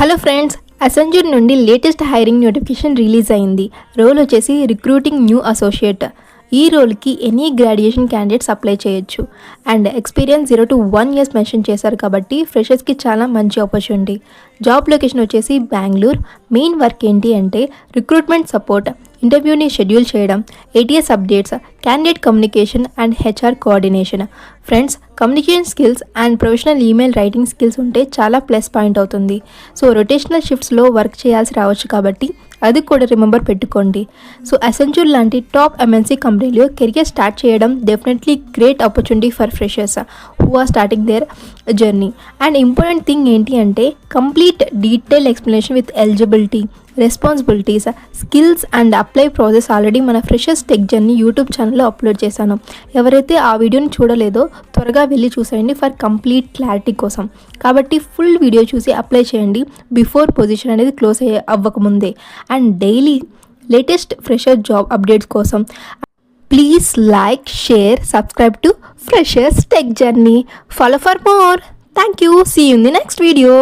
Hello friends, Accenture నుండి latest hiring notification release అయింది. Role వచ్చేసి రిక్రూటింగ్ న్యూ అసోసియేట్. ఈ రోల్కి ఎనీ గ్రాడ్యుయేషన్ క్యాండిడేట్స్ అప్లై చేయొచ్చు and experience 0 to 1 years mention చేశారు కాబట్టి ఫ్రెషర్స్కి చాలా మంచి ఆపర్చునిటీ. జాబ్ లొకేషన్ వచ్చేసి బెంగళూరు. మెయిన్ వర్క్ ఏంటి అంటే రిక్రూట్మెంట్ సపోర్ట్, ఇంటర్వ్యూని షెడ్యూల్ చేయడం, ATS updates, candidate communication and HR coordination. Friends, communication skills and professional email writing skills ఉంటే చాలా ప్లస్ పాయింట్ అవుతుంది. సో రొటేషనల్ షిఫ్ట్స్లో వర్క్ చేయాల్సి రావచ్చు కాబట్టి అది కూడా రిమెంబర్ పెట్టుకోండి. సో అసెంచర్ లాంటి టాప్ ఎంఎన్సీ కంపెనీలో కెరియర్ స్టార్ట్ చేయడం definitely great opportunity for freshers who are starting their journey. And important thing ఏంటి అంటే complete detail explanation with eligibility, responsibilities, skills and apply process already మన freshers tech journey YouTube ఛానల్లో upload చేశాను. ఎవరైతే ఆ వీడియోని చూడలేదో త్వరగా వెళ్ళి చూసేయండి ఫర్ కంప్లీట్ క్లారిటీ కోసం. కాబట్టి ఫుల్ వీడియో చూసి అప్లై చేయండి బిఫోర్ పొజిషన్ అనేది క్లోజ్ అవ్వకముందే. And daily latest fresher job updates కోసం please like, share, subscribe to freshers tech journey. Follow for more. Thank you. See you in the next video.